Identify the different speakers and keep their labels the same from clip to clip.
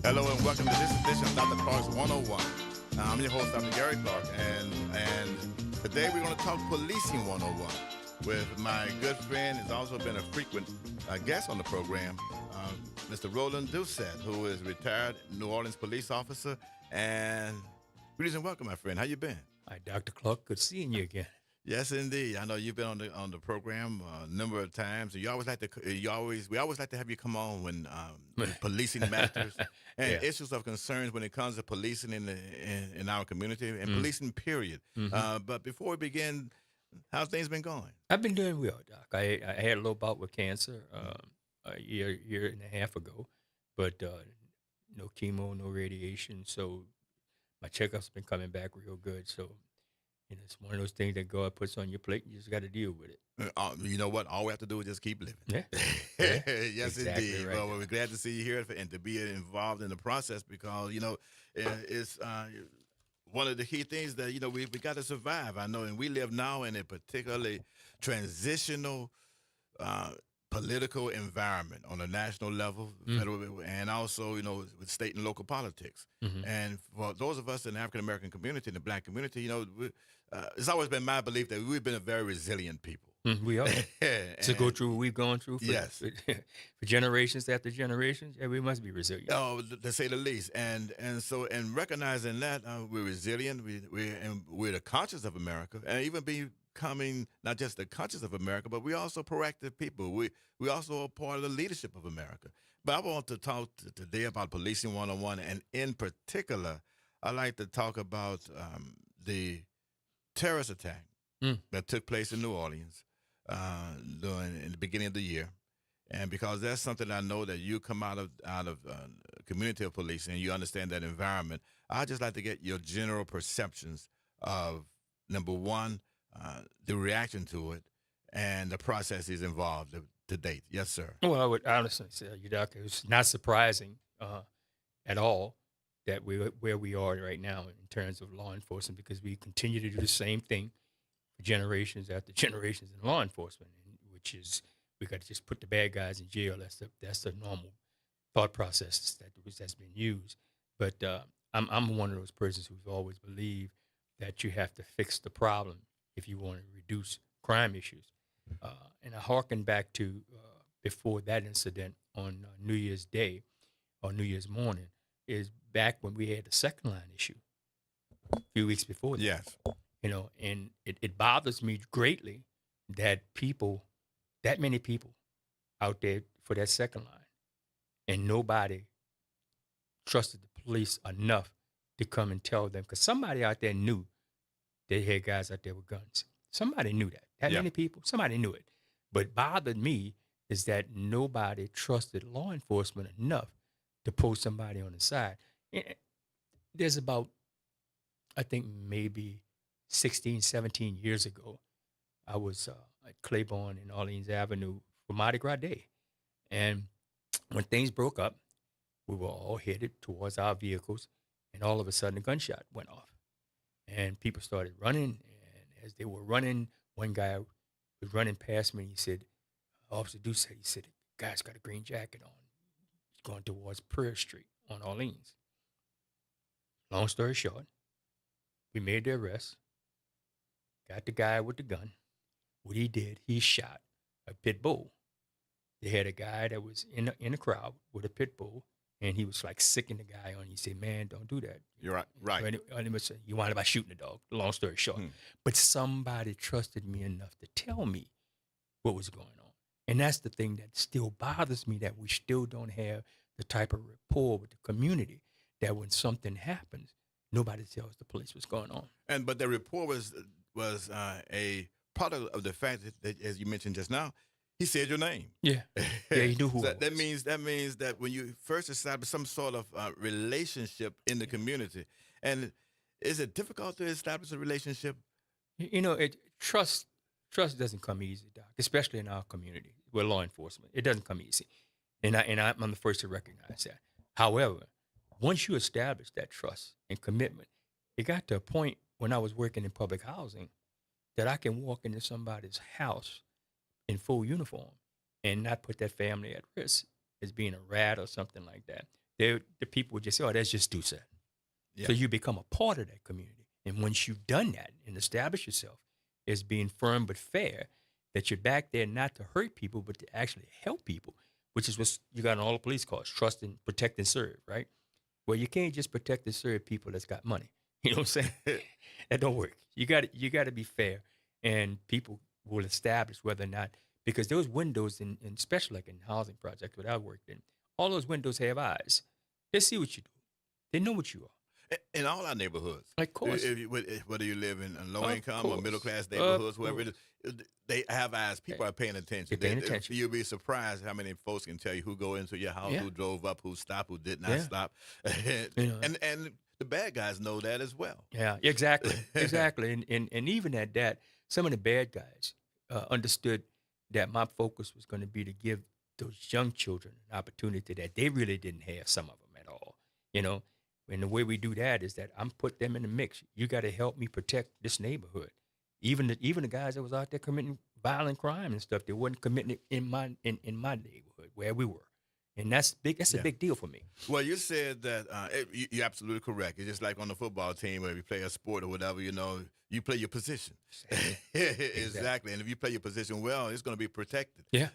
Speaker 1: Hello and welcome to this edition of Dr. Clark's 101. I'm your host, Dr. Gary Clark, and today we're going to talk Policing 101 with my good friend, who's also been a frequent guest on the program, Mr. Roland Doucette, who is retired New Orleans police officer. And greetings and welcome, my friend. How you been?
Speaker 2: Hi, Dr. Clark. Good seeing you again.
Speaker 1: Yes, indeed. I know you've been on the program a number of times. You always like to we always like to have you come on when policing matters and
Speaker 2: Yeah.
Speaker 1: issues of concerns when it comes to policing in our community and
Speaker 2: Mm.
Speaker 1: policing period.
Speaker 2: Hmm.
Speaker 1: But before we begin, how's things been going?
Speaker 2: I've been doing well, Doc. I had a little bout with cancer a year and a half ago, but no chemo, no radiation. So my checkups been coming back real good. So, it's one of those things that God puts on your plate. You just got to deal with it.
Speaker 1: You know what? All we have to do is just keep living.
Speaker 2: Yeah. Yeah.
Speaker 1: Yes,
Speaker 2: Exactly
Speaker 1: indeed.
Speaker 2: right,
Speaker 1: Well,
Speaker 2: Doc.
Speaker 1: we're glad to see you here and to be involved in the process because it's one of the key things that we got to survive. I know, and we live now in a particularly transitional uh, political environment on a national level,
Speaker 2: Mm.
Speaker 1: federal, and also with state and local politics.
Speaker 2: Hmm.
Speaker 1: And for those of us in the African American community and the Black community, it's always been my belief that we've been a very resilient people.
Speaker 2: We are. To go
Speaker 1: And
Speaker 2: through what we've gone through
Speaker 1: yes,
Speaker 2: for generations after generations, yeah, we must be resilient.
Speaker 1: oh, to say the least, and recognizing that we're resilient, we're the conscious of America, and even becoming not just the conscious of America, but we're also proactive people. We also are part of the leadership of America. But I want to talk today about policing 101, and in particular, I like to talk about the terrorist attack
Speaker 2: Mm.
Speaker 1: that took place in New Orleans during in the beginning of the year. And because that's something I know that you come out of community of policing and you understand that environment, I just like to get your general perceptions of number one, the reaction to it, and the processes involved to date. Yes, sir.
Speaker 2: Well, I would honestly say, you, Doc, it's not surprising at all that we're where we are right now in terms of law enforcement because we continue to do the same thing for generations after generations in law enforcement, which is we got to just put the bad guys in jail. That's the normal thought process that's been used. But I'm one of those persons who's always believed that you have to fix the problem if you want to reduce crime issues. Uh, and I hearken back to before that incident on New Year's Day or New Year's morning is back when we had the second line issue a few weeks before that.
Speaker 1: Yes.
Speaker 2: And it bothers me greatly that that many people out there for that second line, and nobody trusted the police enough to come and tell them because somebody out there knew they had guys out there with guns. Somebody knew that. That
Speaker 1: Yeah.
Speaker 2: many people, somebody knew it. But bothered me is that nobody trusted law enforcement enough to post somebody on the side. There's about, I think, maybe 16, 17 years ago, I was at Claiborne and Orleans Avenue for Mardi Gras Day. And when things broke up, we were all headed towards our vehicles, and all of a sudden a gunshot went off. And people started running. And as they were running, one guy was running past me and he said, Officer Doucette, he said, the guy's got a green jacket on. He's going towards Prayer Street on Orleans. Long story short, we made the arrest, got the guy with the gun. What he did, he shot a pit bull. They had a guy that was in the crowd with a pit bull, and he was like sicking the guy on. He said, "Man, don't do that."
Speaker 1: You're right. Right.
Speaker 2: And he was, you wind up by shooting the dog. Long story short,
Speaker 1: Hmm.
Speaker 2: but somebody trusted me enough to tell me what was going on, and that's the thing that still bothers me that we still don't have the type of rapport with the community that when something happens, nobody tells the police what's going on.
Speaker 1: And but the report was a product of the fact that, as you mentioned just now, he said your name.
Speaker 2: Yeah, yeah, he knew who
Speaker 1: So
Speaker 2: I
Speaker 1: that
Speaker 2: was.
Speaker 1: means that when you first establish some sort of relationship in the community, and is it difficult to establish a relationship?
Speaker 2: Trust doesn't come easy, Doc, especially in our community with law enforcement. It doesn't come easy, I'm the first to recognize that. However, once you establish that trust and commitment, it got to a point when I was working in public housing that I can walk into somebody's house in full uniform and not put that family at risk as being a rat or something like that. the people would just say, "Oh, that's just Dusa."
Speaker 1: Yeah.
Speaker 2: So you become a part of that community. And once you've done that and established yourself as being firm but fair, that you're back there not to hurt people, but to actually help people, which is what you got in all the police cars: trust and protect and serve, right? Well, you can't just protect and serve people that's got money. You know what I'm saying? That don't work. You got to be fair, and people will establish whether or not, because those windows in especially like in housing projects that I worked in, all those windows have eyes. They see what you do. They know what you are.
Speaker 1: In all our neighborhoods,
Speaker 2: Of course.
Speaker 1: whether you live in low
Speaker 2: Of
Speaker 1: income or
Speaker 2: course.
Speaker 1: middle class
Speaker 2: Of
Speaker 1: neighborhoods, whoever it
Speaker 2: course.
Speaker 1: is, they have eyes. People are paying attention.
Speaker 2: They're paying attention.
Speaker 1: You'll be surprised how many folks can tell you who go into your house,
Speaker 2: Yeah.
Speaker 1: who drove up, who stopped, who did not
Speaker 2: Yeah.
Speaker 1: stop,
Speaker 2: You know.
Speaker 1: and the bad guys know that as well.
Speaker 2: Yeah, exactly, exactly, and even at that, some of the bad guys understood that my focus was going to be to give those young children an opportunity that they really didn't have. Some of them at all, you know. And the way we do that is that I'm put them in the mix. You got to help me protect this neighborhood. Even the guys that was out there committing violent crime and stuff, they wasn't committing it in my neighborhood where we were, and that's big. That's a
Speaker 1: Yeah.
Speaker 2: big deal for me.
Speaker 1: Well, you said that you're absolutely correct. It's just like on the football team where you play a sport or whatever, you play your position. Exactly. And if you play your position well, it's going to be protected.
Speaker 2: Yeah.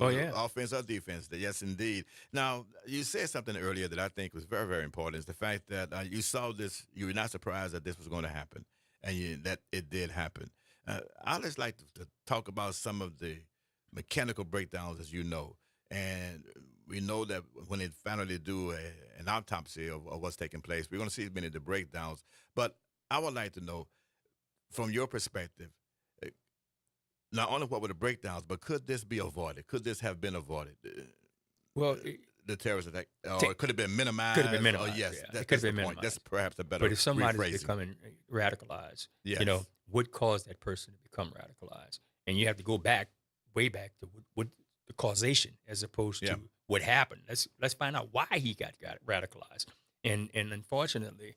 Speaker 2: Oh, yeah.
Speaker 1: Offense or defense. Yes, indeed. Now, you said something earlier that I think was very, very important. Is the fact that you saw this, you were not surprised that this was going to happen, and that it did happen. I just like to talk about some of the mechanical breakdowns, as you know. And we know that when they finally do an autopsy of what's taking place, we're going to see many of the breakdowns. But I would like to know, from your perspective, eh, not only what were the breakdowns, but could this be avoided? Could this have been avoided?
Speaker 2: Well,
Speaker 1: The terrorist attack, or
Speaker 2: Ta-
Speaker 1: it could have been minimized.
Speaker 2: could have been minimized.
Speaker 1: Yes,
Speaker 2: Yeah.
Speaker 1: that,
Speaker 2: It could
Speaker 1: that's
Speaker 2: have
Speaker 1: the
Speaker 2: been
Speaker 1: point. That's
Speaker 2: minimized.
Speaker 1: perhaps a better
Speaker 2: But if somebody's
Speaker 1: rephrasing.
Speaker 2: becoming radicalized,
Speaker 1: Yes.
Speaker 2: you know, what caused that person to become radicalized? And you have to go back, way back to what the causation, as opposed
Speaker 1: Yeah.
Speaker 2: to what happened. Let's find out why he got radicalized. And unfortunately,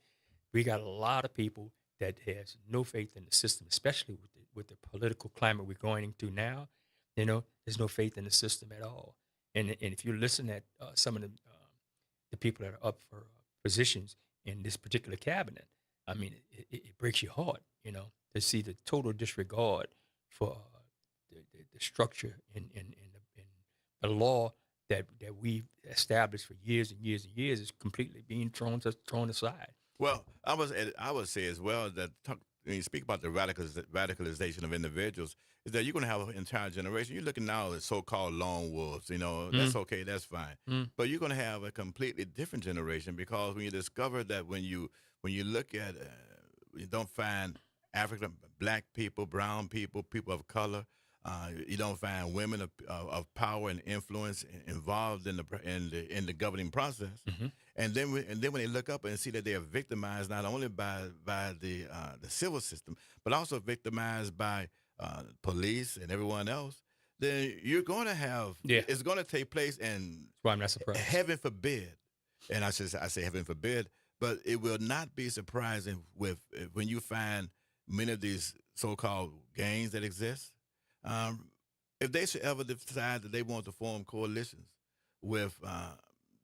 Speaker 2: we got a lot of people that has no faith in the system, especially with the political climate we're going into now. You know, there's no faith in the system at all. And if you listen at some of the people that are up for positions in this particular cabinet, I mean, it breaks your heart, you know, to see the total disregard for the structure in the law that we've established for years and years and years is completely being thrown aside.
Speaker 1: Well, I would say as well that when you speak about the radicalization of individuals, is that you're going to have an entire generation. You're looking now at so-called lone wolves. That's okay, that's fine.
Speaker 2: Mm.
Speaker 1: But you're going to have a completely different generation, because when you discover that when you look at you don't find African, black people, brown people, people of color. You don't find women of power and influence involved in the governing process.
Speaker 2: Mm-hmm.
Speaker 1: And then when they look up and see that they are victimized not only by the civil system, but also victimized by police and everyone else, then you're going to have it's going to take place. And
Speaker 2: That's why I'm not surprised.
Speaker 1: heaven forbid, and I say heaven forbid, but it will not be surprising when you find many of these so-called gangs that exist. If they should ever decide that they want to form coalitions with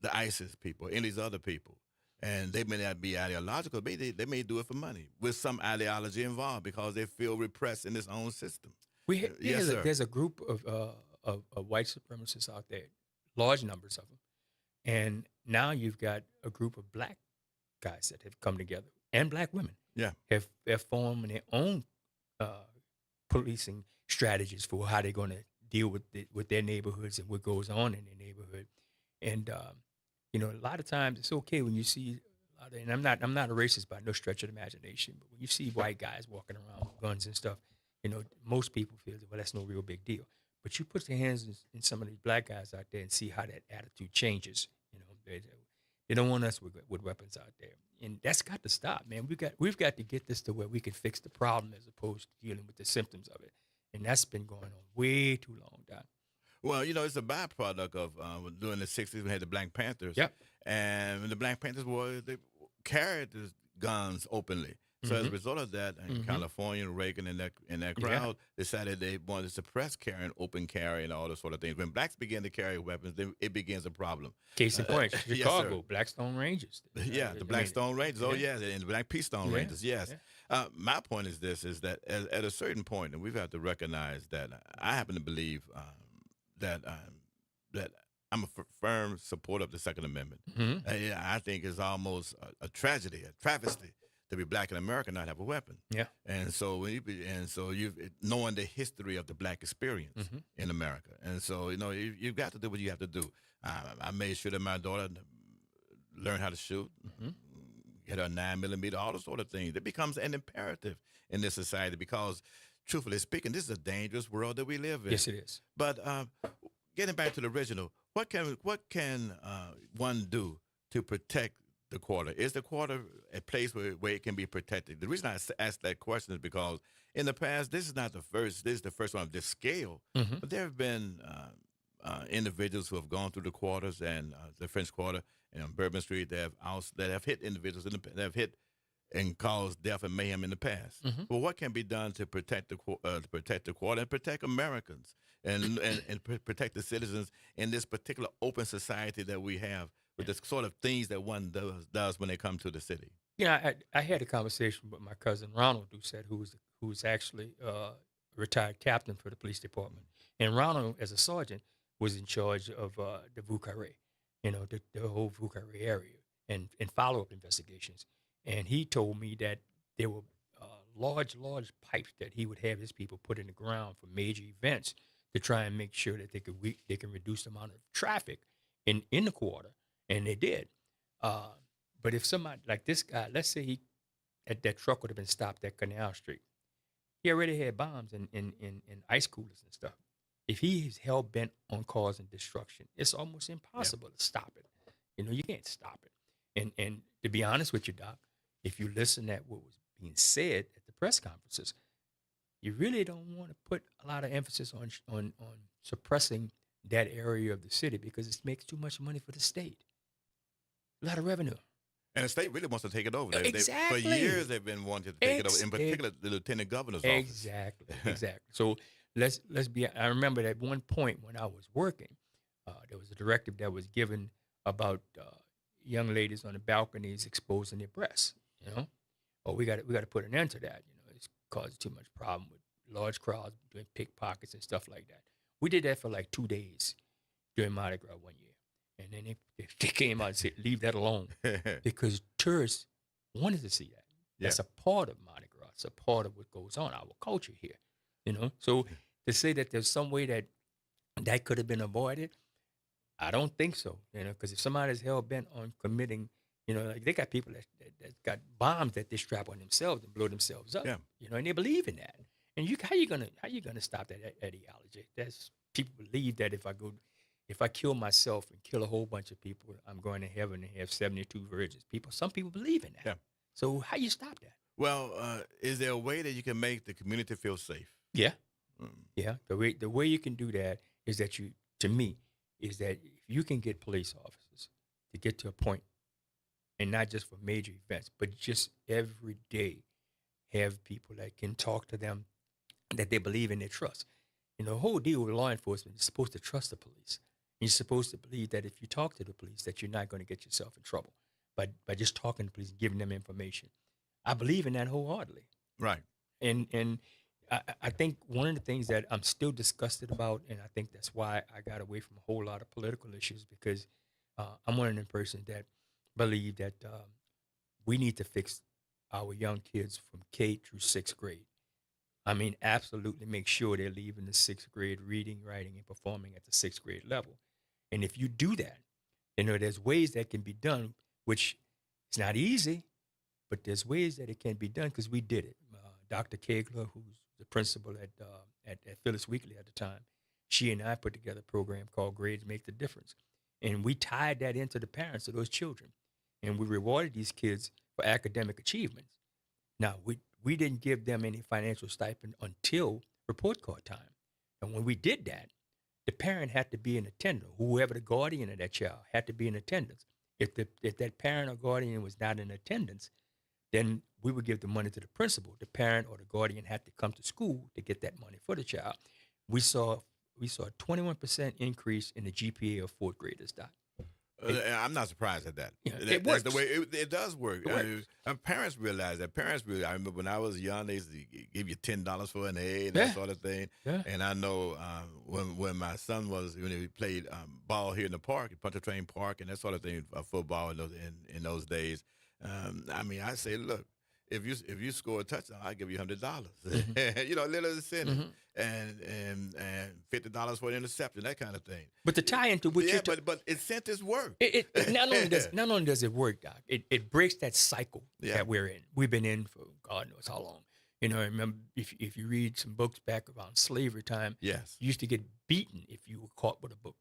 Speaker 1: the ISIS people and these other people, and they may not be ideological, they may do it for money with some ideology involved, because they feel repressed in this own system. Yes, sir.
Speaker 2: There's a group of white supremacists out there, large numbers of them, and now you've got a group of black guys that have come together, and black women,
Speaker 1: Yeah.
Speaker 2: have formed their own policing strategies for how they're going to deal with their neighborhoods and what goes on in their neighborhood. And a lot of times it's okay when you see and I'm not a racist by no stretch of the imagination, but when you see white guys walking around with guns and stuff, most people feel that, well, that's no real big deal. But you put your hands in some of these black guys out there and see how that attitude changes. They don't want us with weapons out there, and that's got to stop, man. We've got to get this to where we can fix the problem as opposed to dealing with the symptoms of it, and that's been going on way too long, Doc.
Speaker 1: Well, it's a byproduct of during the '60s we had the Black Panthers.
Speaker 2: Yep.
Speaker 1: And the Black Panthers they carried the guns openly. So as a
Speaker 2: Mm-hmm.
Speaker 1: result of that, in
Speaker 2: Mm-hmm.
Speaker 1: California, Reagan and that
Speaker 2: Yeah.
Speaker 1: crowd decided they wanted to suppress carry and open carry and all those sort of things. When blacks begin to carry weapons, then it begins a problem.
Speaker 2: Case in point,
Speaker 1: Yes, sir.
Speaker 2: Chicago, Blackstone Rangers.
Speaker 1: Yeah, the
Speaker 2: I mean,
Speaker 1: Blackstone Rangers. Oh,
Speaker 2: yeah,
Speaker 1: yes, and the Black Peace Stone
Speaker 2: yeah,
Speaker 1: Rangers. Yes.
Speaker 2: yeah.
Speaker 1: My point is this: is that at a certain point, and we've had to recognize that I happen to believe that I'm a firm supporter of the Second Amendment.
Speaker 2: Mm-hmm.
Speaker 1: Yeah, I think it's almost a tragedy, a travesty to be black in America and not have a weapon.
Speaker 2: Yeah.
Speaker 1: And so you knowing the history of the black experience
Speaker 2: Mm-hmm.
Speaker 1: in America, and so you've got to do what you have to do. I made sure that my daughter learn how to shoot,
Speaker 2: Mm-hmm.
Speaker 1: get her 9mm, all those sort of things. It becomes an imperative in this society because, truthfully speaking, this is a dangerous world that we live in.
Speaker 2: Yes, it is.
Speaker 1: But getting back to the original, what can one do to protect the quarter? Is the quarter a place where it can be protected? The reason I asked that question is because in the past, this is not the first. This is the first one of this scale.
Speaker 2: Mm-hmm.
Speaker 1: But there have been individuals who have gone through the quarters and the French Quarter and on Bourbon Street that have hit individuals that have hit and caused death and mayhem in the past.
Speaker 2: Mm-hmm.
Speaker 1: Well, what can be done to protect the quarter and protect Americans and protect the citizens in this particular open society that we have with the sort of things that one does when they come to the city?
Speaker 2: Yeah, I had a conversation with my cousin Ronald who's actually a retired captain for the police department, and Ronald, as a sergeant, was in charge of the Vieux Carré, the whole Vieux Carré area, and follow up investigations. And he told me that there were large pipes that he would have his people put in the ground for major events to try and make sure that they can reduce the amount of traffic in the quarter, and they did. Uh, but if somebody like this guy, let's say that truck would have been stopped at Canal Street, he already had bombs and ice coolers and stuff. If he is hell bent on causing destruction, it's almost impossible to stop it. You can't stop it. And to be honest with you, Doc, if you listen at what was being said at the press conferences, you really don't want to put a lot of emphasis on suppressing that area of the city because it makes too much money for the state. A lot of revenue.
Speaker 1: And the state really wants to take it over.
Speaker 2: Exactly.
Speaker 1: For years, they've been wanting to take it over, in particular, the lieutenant governor's office.
Speaker 2: Exactly. So let's be. I remember at one point when I was working, there was a directive that was given about young ladies on the balconies exposing their breasts. We got to put an end to that. It's causing too much problem with large crowds doing pickpockets and stuff like that. We did that for like 2 days during Mardi Gras one year, and then they came out and said, "Leave that alone," because tourists wanted to see that.
Speaker 1: Yeah.
Speaker 2: That's a part of Mardi Gras. It's a part of what goes on, our culture here. So to say that there's some way that could have been avoided, I don't think so. Because if somebody's hell bent on committing, like they got people that got bombs that they strap on themselves and blow themselves up.
Speaker 1: Yeah.
Speaker 2: And they believe in that. And how you gonna stop that ideology? That's people believe that if I kill myself and kill a whole bunch of people, I'm going to heaven and have 72 virgins. Some people believe in that.
Speaker 1: Yeah.
Speaker 2: So how you stop that?
Speaker 1: Well, is there a way that you can make the community feel safe?
Speaker 2: Yeah.
Speaker 1: Mm.
Speaker 2: Yeah. The way you can do that is that if you can get police officers to get to a point, and not just for major events, but just every day have people that can talk to them that they believe in, their trust. The whole deal with law enforcement is supposed to trust the police. You're supposed to believe that if you talk to the police, that you're not going to get yourself in trouble by just talking to police and giving them information. I believe in that wholeheartedly.
Speaker 1: Right.
Speaker 2: And I think one of the things that I'm still disgusted about, and I think that's why I got away from a whole lot of political issues, because I'm one of them persons that believe that we need to fix our young kids from K through 6th grade. I mean, absolutely make sure they're leaving the 6th grade reading, writing, and performing at the 6th grade level. And if you do that, there's ways that can be done, which it's not easy, but there's ways that it can be done because we did it. Dr. Kegler, who's the principal at Phyllis Weekly at the time, she and I put together a program called Grades Make the Difference. And we tied that into the parents of those children. And we rewarded these kids for academic achievements. Now, we didn't give them any financial stipend until report card time. And when we did that, the parent had to be in attendance. Whoever the guardian of that child had to be in attendance. If that parent or guardian was not in attendance, then we would give the money to the principal. The parent or the guardian had to come to school to get that money for the child. We saw a 21% increase in the GPA of fourth graders. Doc.
Speaker 1: And I'm not surprised at that.
Speaker 2: Yeah,
Speaker 1: That's
Speaker 2: it works.
Speaker 1: the way it does work.
Speaker 2: It works.
Speaker 1: Parents realize that. I remember when I was young, they used to give you $10 for an A and that sort of thing.
Speaker 2: Yeah.
Speaker 1: And I know when my son when he played ball here in the park, Pontchartrain Park, and that sort of thing, football in those days. I mean, I say, look, if you score a touchdown, I give you $100. You know, a little incentive, and $50 for an interception, that kind of thing.
Speaker 2: But to tie into what you're
Speaker 1: but incentives work.
Speaker 2: It not only does it work, Doc, it breaks that cycle that we're in. We've been in for God knows how long. You know, I remember if you read some books back around slavery time,
Speaker 1: Yes,
Speaker 2: you used to get beaten if you were caught with a book.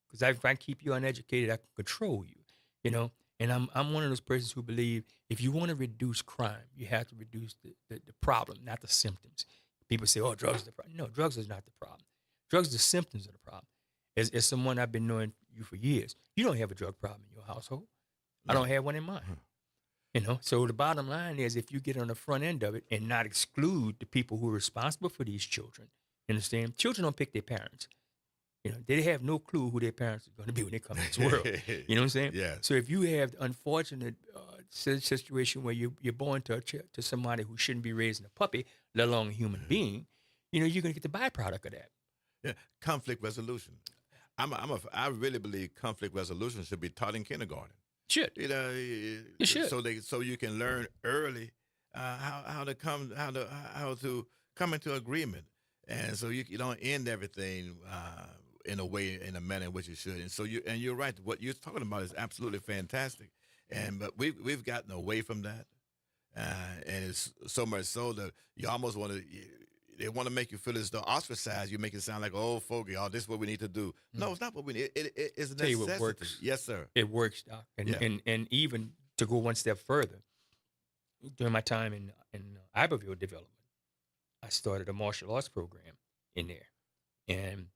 Speaker 2: Because if I keep you uneducated, I can control you. You know, and I'm one of those persons who believe if you want to reduce crime, you have to reduce the problem, not the symptoms. People say, "Oh, drugs are the problem." No, drugs is not the problem. Drugs are the symptoms of the problem. As someone I've been knowing you for years, you don't have a drug problem in your household. I don't have one in mine. You know, so the bottom line is if you get on the front end of it and not exclude the people who are responsible for these children, you understand? Children don't pick their parents. You know, they have no clue who their parents are going to be when they come into this world. You know what I'm saying?
Speaker 1: Yeah.
Speaker 2: So if you have the unfortunate situation where you're born to somebody who shouldn't be raising a puppy, let alone a human being, you know, you're going to get the byproduct of that.
Speaker 1: Yeah, conflict resolution. I really believe conflict resolution should be taught in kindergarten.
Speaker 2: Should.
Speaker 1: You know,
Speaker 2: It should.
Speaker 1: so you can learn early how to come into agreement, and so you don't end everything in a manner in which you should. And so you're right. What you're talking about is absolutely fantastic, but we've gotten away from that, and it's so much so that you almost want to. They want to make you feel as though ostracized. You make it sound like, oh, fogey, oh, this is what we need to do. No, it's not what we need. It's a
Speaker 2: Tell you
Speaker 1: necessity.
Speaker 2: what works.
Speaker 1: Yes, sir.
Speaker 2: It works, Doc. And even to go one step further, during my time in Iberville development, I started a martial arts program in there. And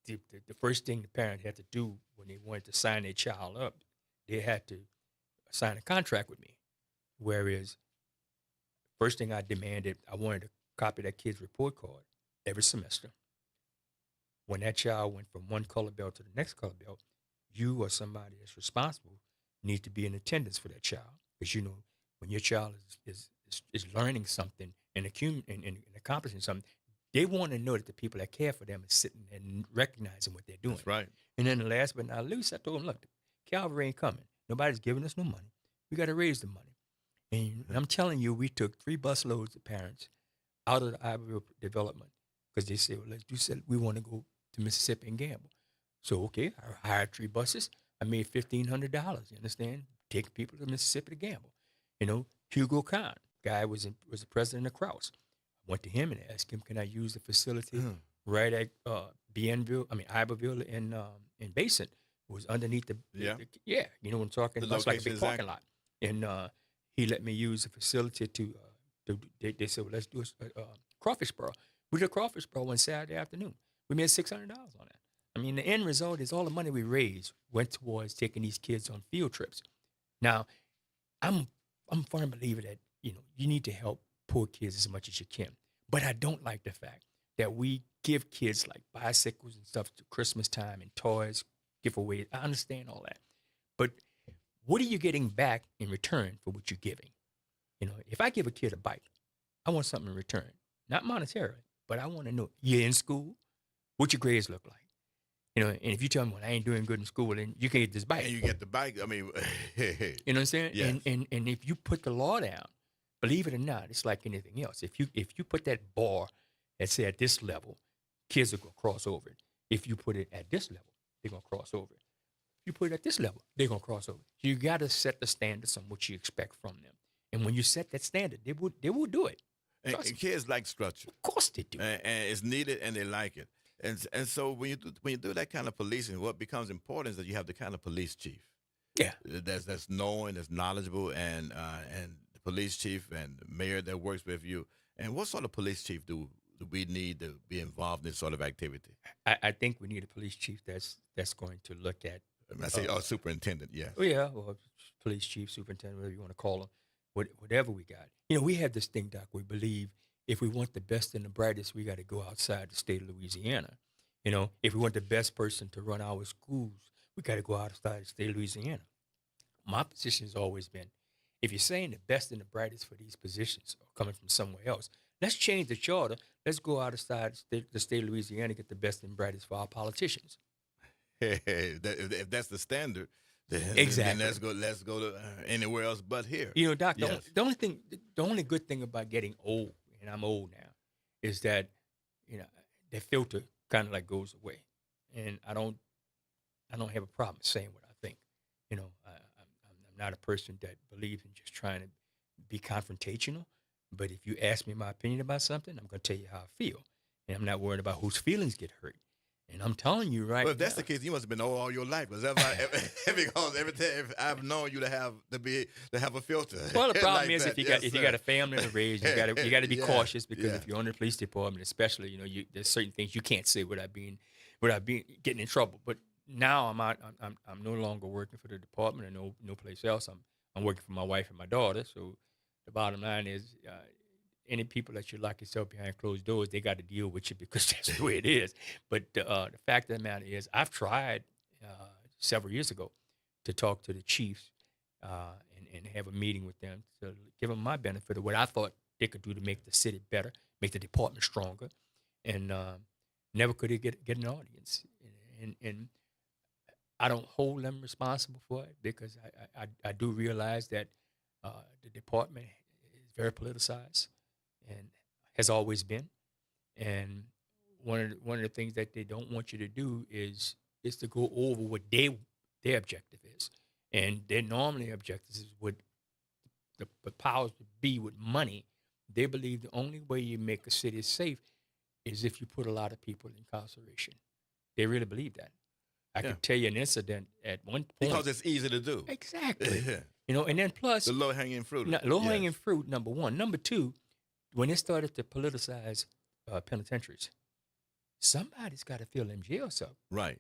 Speaker 2: the first thing the parent had to do when they wanted to sign their child up, they had to sign a contract with me. Whereas, first thing I demanded, I wanted to copy that kid's report card every semester. When that child went from one color belt to the next color belt, you or somebody that's responsible need to be in attendance for that child. Because you know, when your child is learning something and accomplishing something, they want to know that the people that care for them are sitting and recognizing what they're doing.
Speaker 1: That's right.
Speaker 2: And then the last but not least, I told them, look, Calvary ain't coming. Nobody's giving us no money. We got to raise the money. And I'm telling you, we took 3 busloads of parents out of the Iberville development because they said, well, we want to go to Mississippi and gamble. So, okay, I hired 3 buses. I made $1,500, you understand? Taking people to Mississippi to gamble. You know, Hugo Kahn, guy was the president of Krause. I went to him and asked him, can I use the facility right at Iberville in Basin? It was underneath you know what I'm talking about? It's like a big parking lot. And he let me use the facility they said, well, let's do a crawfish burrow. We did a crawfish burrow one Saturday afternoon. We made $600 on that. I mean, the end result is all the money we raised went towards taking these kids on field trips. Now, I'm a firm believer that, you know, you need to help poor kids as much as you can. But I don't like the fact that we give kids like bicycles and stuff to Christmas time and toys, giveaways. I understand all that. But what are you getting back in return for what you're giving? You know, if I give a kid a bike, I want something in return. Not monetarily, but I want to know, you're in school? What your grades look like? You know, and if you tell me, well, I ain't doing good in school, then you can get this bike.
Speaker 1: And you get the bike. I mean,
Speaker 2: you know what I'm saying?
Speaker 1: Yes.
Speaker 2: And if you put the law down, believe it or not, it's like anything else. If you put that bar and say at this level, kids are going to cross over it. If you put it at this level, they're going to cross over it. If you put it at this level, they're going to cross over it. You got to set the standards on what you expect from them. And when you set that standard, they will do it.
Speaker 1: And kids like structure.
Speaker 2: Of course they do.
Speaker 1: And it's needed, and they like it. And so when you do that kind of policing, what becomes important is that you have the kind of police chief.
Speaker 2: Yeah.
Speaker 1: That's knowing, that's knowledgeable, and the police chief and the mayor that works with you. And what sort of police chief do we need to be involved in this sort of activity?
Speaker 2: I think we need a police chief that's going to look at.
Speaker 1: I say, superintendent, yes.
Speaker 2: Oh yeah, or police chief, superintendent, whatever you want to call them. whatever we got. We have this thing, Doc. We believe if we want the best and the brightest, we got to go outside the state of Louisiana. If we want the best person to run our schools, we got to go outside the state of Louisiana. My position has always been, if you're saying the best and the brightest for these positions are coming from somewhere else, let's change the charter. Let's go outside the state of Louisiana, get the best and brightest for our politicians.
Speaker 1: If that's the standard, then
Speaker 2: Exactly.
Speaker 1: let's go to anywhere else but here.
Speaker 2: Doc,
Speaker 1: Yes.
Speaker 2: the only good thing about getting old, and I'm old now, is that you know that filter kind of like goes away, and I don't have a problem saying what I think. I'm not a person that believes in just trying to be confrontational. But if you ask me my opinion about something, I'm going to tell you how I feel, and I'm not worried about whose feelings get hurt. And I'm telling you right
Speaker 1: Well, if that's
Speaker 2: now,
Speaker 1: the case, you must have been old all your life. Because every time I've known you to have a filter.
Speaker 2: well, the problem
Speaker 1: like
Speaker 2: is
Speaker 1: that.
Speaker 2: if
Speaker 1: Yes,
Speaker 2: you got a
Speaker 1: sir.
Speaker 2: family to raise, you got to be
Speaker 1: Yeah,
Speaker 2: cautious because
Speaker 1: yeah.
Speaker 2: if you're on the police department, especially, there's certain things you can't say without being getting in trouble. But now I'm out. I'm no longer working for the department or no place else. I'm working for my wife and my daughter. So the bottom line is, any people that you lock yourself behind closed doors, they got to deal with you because that's the way it is. But the fact of the matter is, I've tried several years ago to talk to the chiefs and have a meeting with them to give them my benefit of what I thought they could do to make the city better, make the department stronger, and never could they get an audience. And I don't hold them responsible for it because I do realize that the department is very politicized and has always been. And one of the things that they don't want you to do is to go over what their objective is, and their normally objectives is what the powers that be with money. They believe the only way you make a city safe is if you put a lot of people in incarceration. They really believe that. I
Speaker 1: Yeah.
Speaker 2: could tell you an incident at one point.
Speaker 1: Because it's easy to do.
Speaker 2: Exactly.
Speaker 1: Yeah.
Speaker 2: And then plus
Speaker 1: The low hanging fruit.
Speaker 2: low hanging
Speaker 1: Yes.
Speaker 2: fruit. Number one. Number two, when they started to politicize penitentiaries, somebody's got to fill them jails up.
Speaker 1: Right.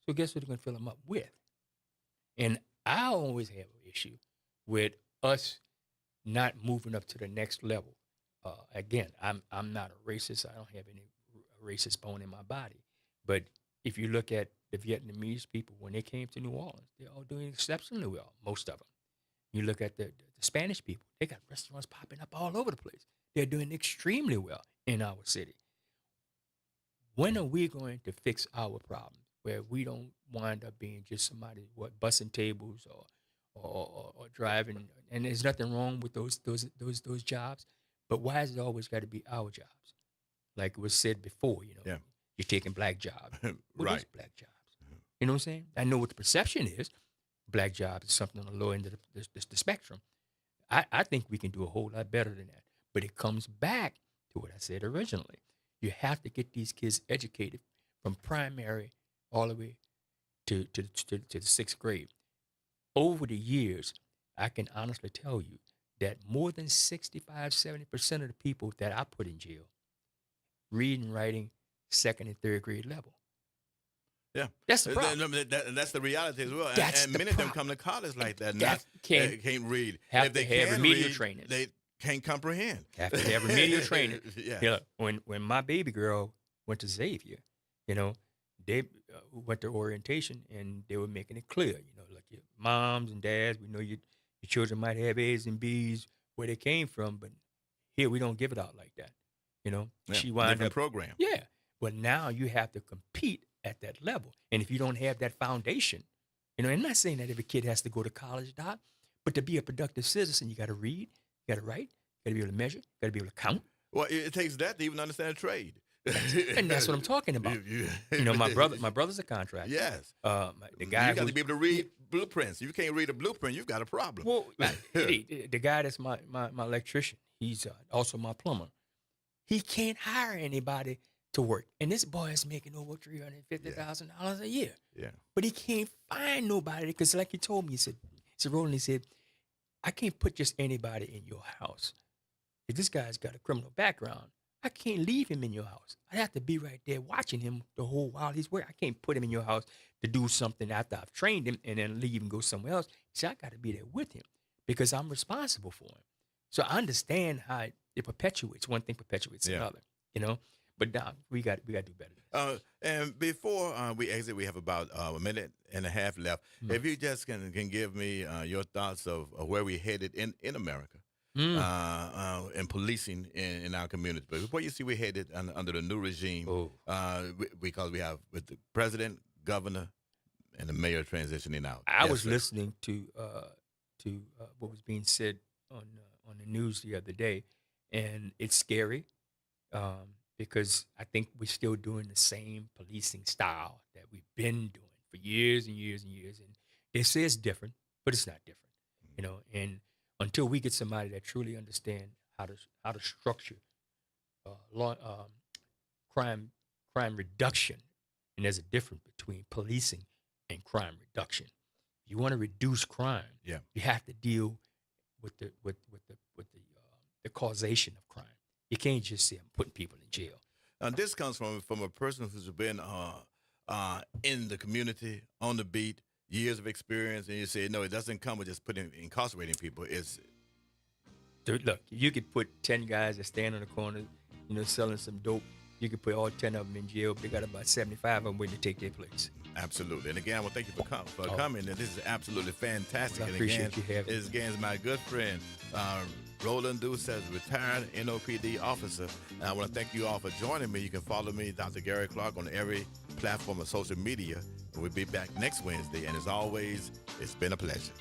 Speaker 2: So guess what they're going to fill them up with? And I always have an issue with us not moving up to the next level. Again, I'm not a racist. I don't have any racist bone in my body. But if you look at the Vietnamese people when they came to New Orleans, they're all doing exceptionally well. Most of them. You look at the Spanish people; they got restaurants popping up all over the place. They're doing extremely well in our city. When are we going to fix our problems where we don't wind up being just somebody bussing tables or driving? And there's nothing wrong with those jobs, but why has it always got to be our jobs? Like it was said before,
Speaker 1: Yeah.
Speaker 2: you're taking black jobs. What is
Speaker 1: Right.
Speaker 2: black jobs? You know what I'm saying? I know what the perception is. Black jobs is something on the low end of the spectrum. I think we can do a whole lot better than that. But it comes back to what I said originally. You have to get these kids educated from primary all the way to the sixth grade. Over the years, I can honestly tell you that more than 65-70% of the people that I put in jail read and writing second and third grade level.
Speaker 1: Yeah.
Speaker 2: That's the problem.
Speaker 1: That's the reality as well.
Speaker 2: That's
Speaker 1: And
Speaker 2: the
Speaker 1: many of them
Speaker 2: problem.
Speaker 1: come to college like that.
Speaker 2: That
Speaker 1: Can't read.
Speaker 2: have
Speaker 1: If they
Speaker 2: to have
Speaker 1: can
Speaker 2: remedial
Speaker 1: read,
Speaker 2: training.
Speaker 1: they can't comprehend.
Speaker 2: Have to have remedial training.
Speaker 1: Yeah.
Speaker 2: When my baby girl went to Xavier, they went to orientation and they were making it clear, like your moms and dads, we know your children might have A's and B's where they came from, but here we don't give it out like that.
Speaker 1: Yeah.
Speaker 2: She wound
Speaker 1: Different
Speaker 2: up,
Speaker 1: program.
Speaker 2: yeah. But now you have to compete at that level, and if you don't have that foundation, I'm not saying that every kid has to go to college, Doc, but to be a productive citizen, you got to read, you got to write, you got to be able to measure, you got to be able to count.
Speaker 1: Well, it takes that to even understand a trade.
Speaker 2: And that's what I'm talking about. My brother's a contractor.
Speaker 1: Yes.
Speaker 2: The guy
Speaker 1: You got
Speaker 2: who-
Speaker 1: to be able to read blueprints. If you can't read a blueprint, you've got a problem.
Speaker 2: Well, the guy that's my electrician, he's also my plumber. He can't hire anybody to work, and this boy is making over $350,000 a year.
Speaker 1: Yeah.
Speaker 2: But he can't find nobody because, like he told me, he said, Roland, he said, I can't put just anybody in your house. If this guy's got a criminal background, I can't leave him in your house. I have to be right there watching him the whole while he's working. I can't put him in your house to do something after I've trained him and then leave and go somewhere else. See, I got to be there with him because I'm responsible for him. So I understand how it perpetuates. One thing perpetuates
Speaker 1: Yeah.
Speaker 2: another, you know. But now we got to do better.
Speaker 1: And before we exit, we have about a minute and a half left.
Speaker 2: Mm.
Speaker 1: If you just can give me your thoughts of where we headed in America
Speaker 2: Mm.
Speaker 1: and policing in our communities. But before you see we headed under the new regime,
Speaker 2: Oh,
Speaker 1: because we have with the president, governor, and the mayor transitioning out.
Speaker 2: I
Speaker 1: Yes,
Speaker 2: was
Speaker 1: sir.
Speaker 2: listening to what was being said on the news the other day, and it's scary because I think we're still doing the same policing style that we've been doing for years and years and years. And they say it's different, but it's not different, you know. And until we get somebody that truly understand how to structure law crime crime reduction, and there's a difference between policing and crime reduction. If you want to reduce crime,
Speaker 1: Yeah.
Speaker 2: you have to deal with the causation of crime. You can't just say I'm putting people in jail.
Speaker 1: This comes from a person who's been in the community, on the beat, years of experience, and you say, no, it doesn't come with just incarcerating people. It's
Speaker 2: Dude, look, you could put 10 guys that stand on the corner, you know, selling some dope. You could put all 10 of them in jail. They got about 75 of them waiting to take their place.
Speaker 1: absolutely. And again, I want to thank you for
Speaker 2: Oh.
Speaker 1: coming. And this is absolutely fantastic.
Speaker 2: I
Speaker 1: And
Speaker 2: appreciate
Speaker 1: again,
Speaker 2: you having me.
Speaker 1: this again is my good friend, Roland Deuce, as retired NOPD officer. And I want to thank you all for joining me. You can follow me, Dr. Gary Clark, on every platform of social media. And we'll be back next Wednesday. And as always, it's been a pleasure.